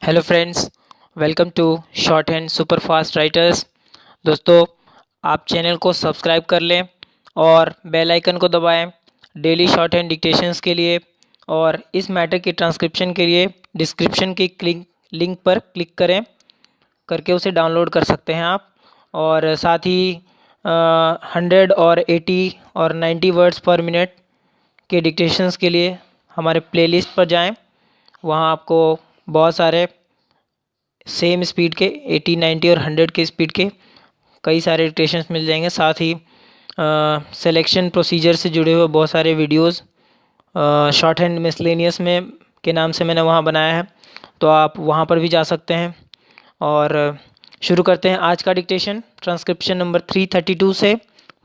Hello friends, welcome to shorthand super fast writers. दोस्तों, आप channel को subscribe कर लें और बेल आइकन को दबाएं डेली शॉर्ट हैंड डिक्टेशंस के लिए। और इस मैटर की ट्रांसक्रिप्शन के लिए डिस्क्रिप्शन की लिंक पर क्लिक करें, करके उसे डाउनलोड कर सकते हैं आप। और साथ ही 100 और 80 और 90 वर्ड्स पर मिनट के डिक्टेशंस के लिए हमारे प्लेलिस्ट पर जाएं। वहाँ आपको बहुत सारे सेम स्पीड के 80, 90 और 100 के स्पीड के कई सारे डिक्टेशंस मिल जाएंगे। साथ ही सिलेक्शन प्रोसीजर से जुड़े हुए बहुत सारे वीडियोस शॉर्ट हैंड मिसलेनियस में के नाम से मैंने वहाँ बनाया है, तो आप वहाँ पर भी जा सकते हैं। और शुरू करते हैं आज का डिक्टेशन ट्रांसक्रिप्शन नंबर 332 से।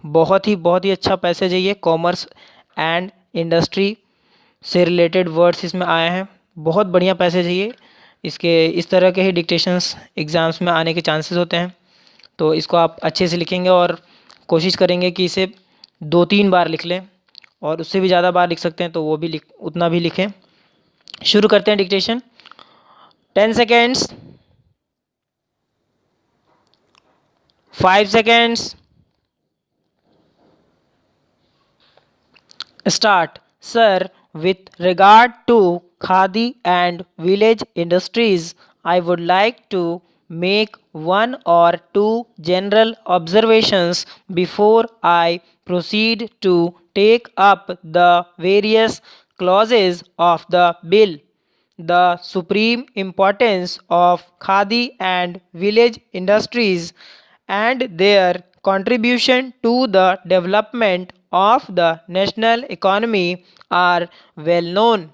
बहुत ही अच्छा पैसेज है ये। कॉमर्स एंड इंडस्ट्री से रिलेटेड वर्ड्स इसमें आए हैं। बहुत बढ़िया पैसेज है ये। इसके इस तरह के ही डिक्टेशंस एग्ज़ाम्स में आने के चांसेस होते हैं, तो इसको आप अच्छे से लिखेंगे और कोशिश करेंगे कि इसे 2-3 बार लिख लें, और उससे भी ज़्यादा बार लिख सकते हैं तो वो भी उतना भी लिखें। शुरू करते हैं dictation. 10 seconds, 5 seconds, start. Sir, with regard to khadi and village industries, I would like to make one or two general observations before I proceed to take up the various clauses of the bill. The supreme importance of khadi and village industries and their contribution to the development of the national economy are well known.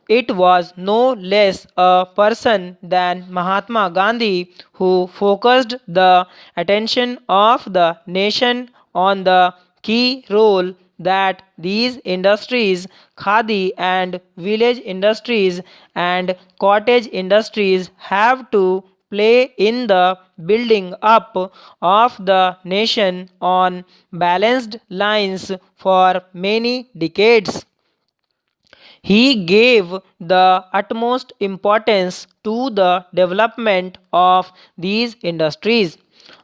It was no less a person than Mahatma Gandhi who focused the attention of the nation on the key role that these industries, khadi and village industries and cottage industries, have to play in the building up of the nation on balanced lines for many decades. He gave the utmost importance to the development of these industries.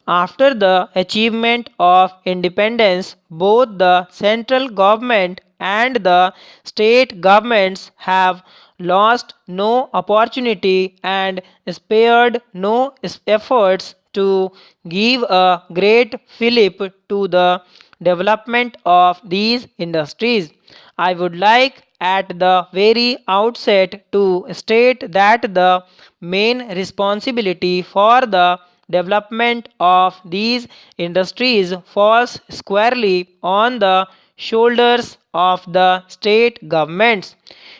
After the achievement of independence, both the central government and the state governments have lost no opportunity and spared no efforts to give a great fillip to the development of these industries. I would like at the very outset to state that the main responsibility for the development of these industries falls squarely on the shoulders of the state governments.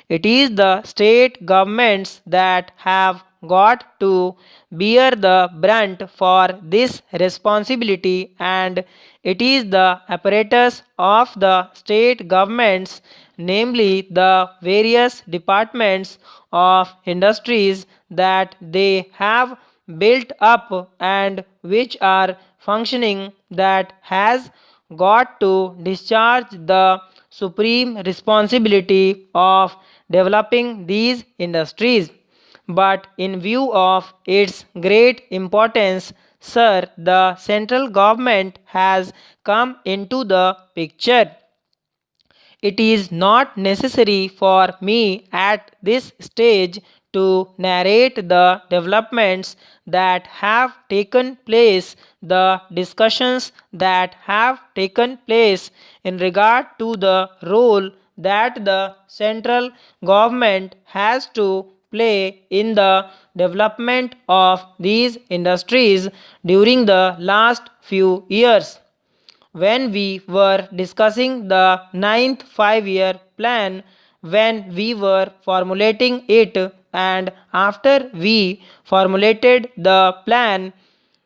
It is the state governments that have got to bear the brunt for this responsibility, and it is the apparatus of the state governments, namely the various departments of industries that they have built up and which are functioning, that has got to discharge the supreme responsibility of developing these industries. But in view of its great importance, sir, the central government has come into the picture. It is not necessary for me at this stage to narrate the developments that have taken place, the discussions that have taken place in regard to the role that the central government has to play in the development of these industries during the last few years. When we were discussing the ninth 5-year plan, when we were formulating it, and after we formulated the plan,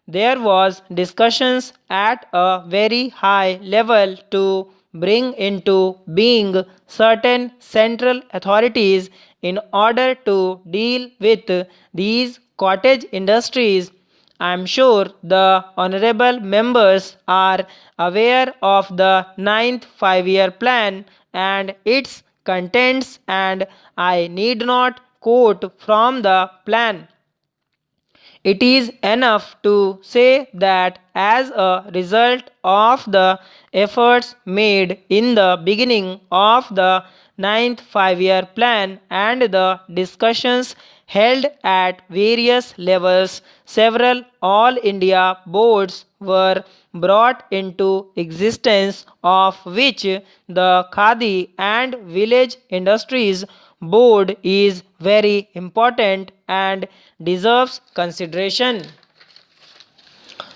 there was discussions at a very high level to bring into being certain central authorities in order to deal with these cottage industries. I am sure the honorable members are aware of the ninth 5-year plan and its contents, and I need not quote from the plan. It is enough to say that as a result of the efforts made in the beginning of the ninth five-year plan and the discussions held at various levels, several All India boards were brought into existence, of which the Khadi and Village Industries Board is very important and deserves consideration.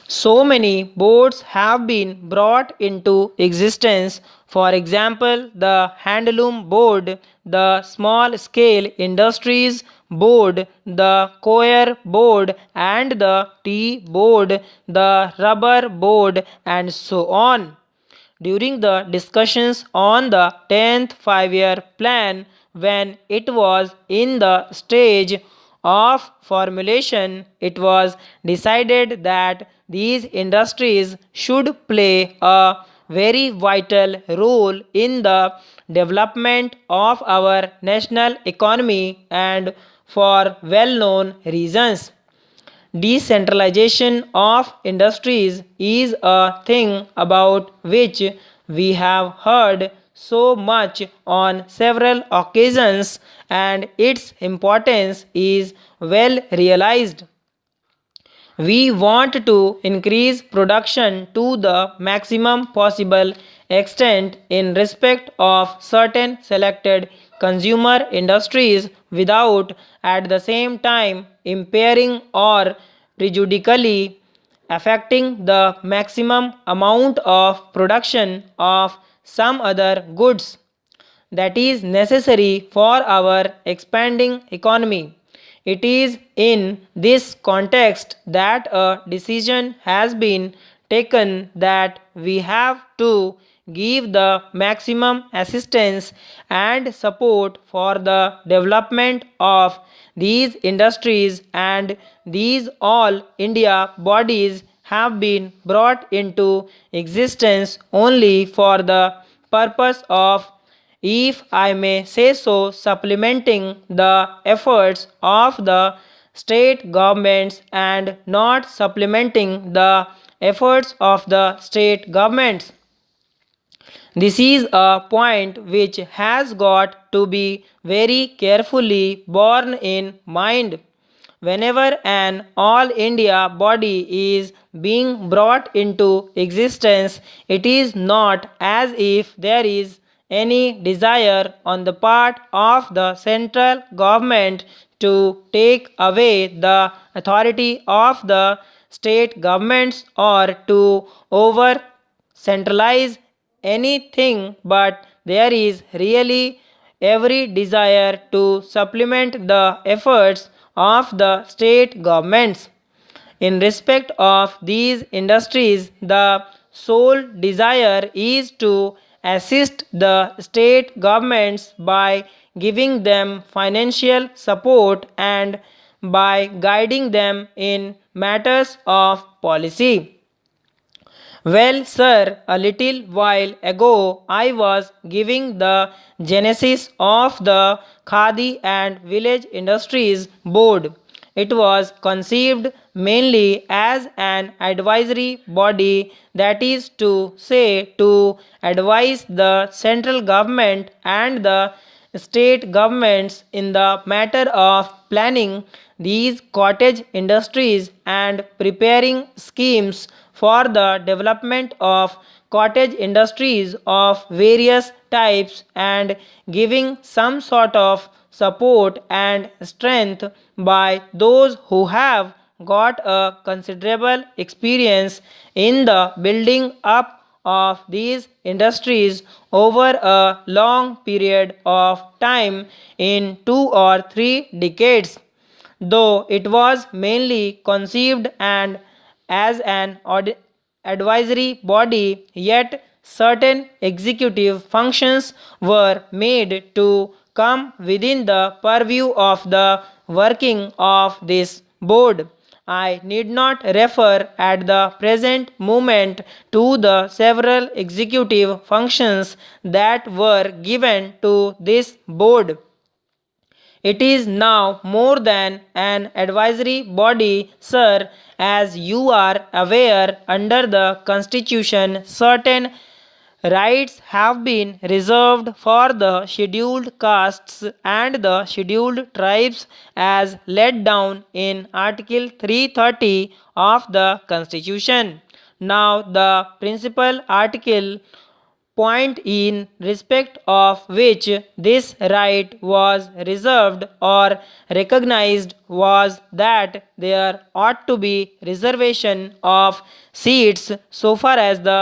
So many boards have been brought into existence. For example, the Handloom Board, the Small Scale Industries Board, the Coir Board, and the Tea Board, the Rubber Board, and so on. During the discussions on the 10th five-year plan, when it was in the stage of formulation, it was decided that these industries should play a very vital role in the development of our national economy, and for well-known reasons. Decentralization of industries is a thing about which we have heard so much on several occasions, and its importance is well realized. We want to increase production to the maximum possible extent in respect of certain selected consumer industries without at the same time impairing or prejudicially affecting the maximum amount of production of some other goods that is necessary for our expanding economy. It is in this context that a decision has been taken that we have to give the maximum assistance and support for the development of these industries, and these all India bodies have been brought into existence only for the purpose of, if I may say so, supplementing the efforts of the state governments and not supplementing the efforts of the state governments. This is a point which has got to be very carefully borne in mind. Whenever an all India body is being brought into existence, it is not as if there is any desire on the part of the central government to take away the authority of the state governments or to over centralize anything, but there is really every desire to supplement the efforts of the state governments. In respect of these industries, the sole desire is to assist the state governments by giving them financial support and by guiding them in matters of policy. Well, sir, a little while ago I was giving the genesis of the Khadi and Village Industries Board. It was conceived mainly as an advisory body, that is to say, to advise the central government and the state governments in the matter of planning these cottage industries and preparing schemes for the development of cottage industries of various types and giving some sort of support and strength by those who have got a considerable experience in the building up of these industries over a long period of time in 2 or 3 decades. Though it was mainly conceived and as an advisory body, yet certain executive functions were made to come within the purview of the working of this board. I need not refer at the present moment to the several executive functions that were given to this board. It is now more than an advisory body, sir. As you are aware, under the Constitution, certain rights have been reserved for the scheduled castes and the scheduled tribes as laid down in Article 330 of the Constitution. Now, the principal article point in respect of which this right was reserved or recognized was that there ought to be reservation of seats so far as the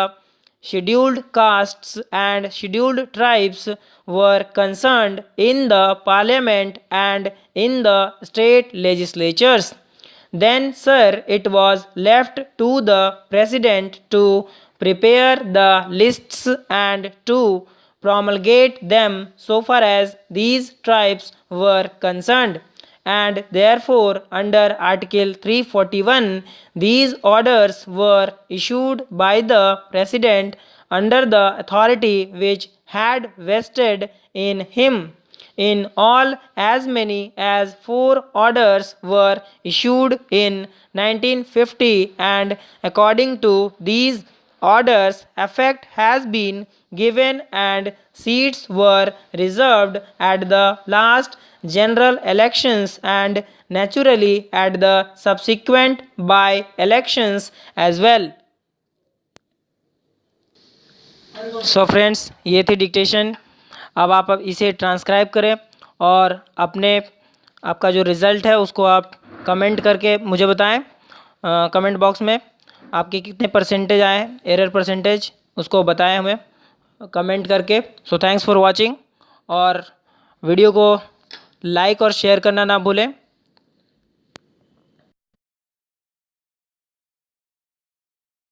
scheduled castes and scheduled tribes were concerned in the parliament and in the state legislatures. Then, sir, it was left to the president to prepare the lists and to promulgate them so far as these tribes were concerned. And therefore, under Article 341, these orders were issued by the president under the authority which had vested in him. In all, as many as 4 orders were issued in 1950, and according to these orders, effect has been given and seats were reserved at the last general elections and naturally at the subsequent by elections as well. So friends, ये थी dictation. अब इसे transcribe करें और अपने आपका जो result है उसको आप कमेंट करके मुझे बताएं. कमेंट बॉक्स में आपके कितने परसेंटेज आए, एरर परसेंटेज, उसको बताएं हमें कमेंट करके. सो थैंक्स फॉर वाचिंग, और वीडियो को लाइक और शेयर करना ना भूलें.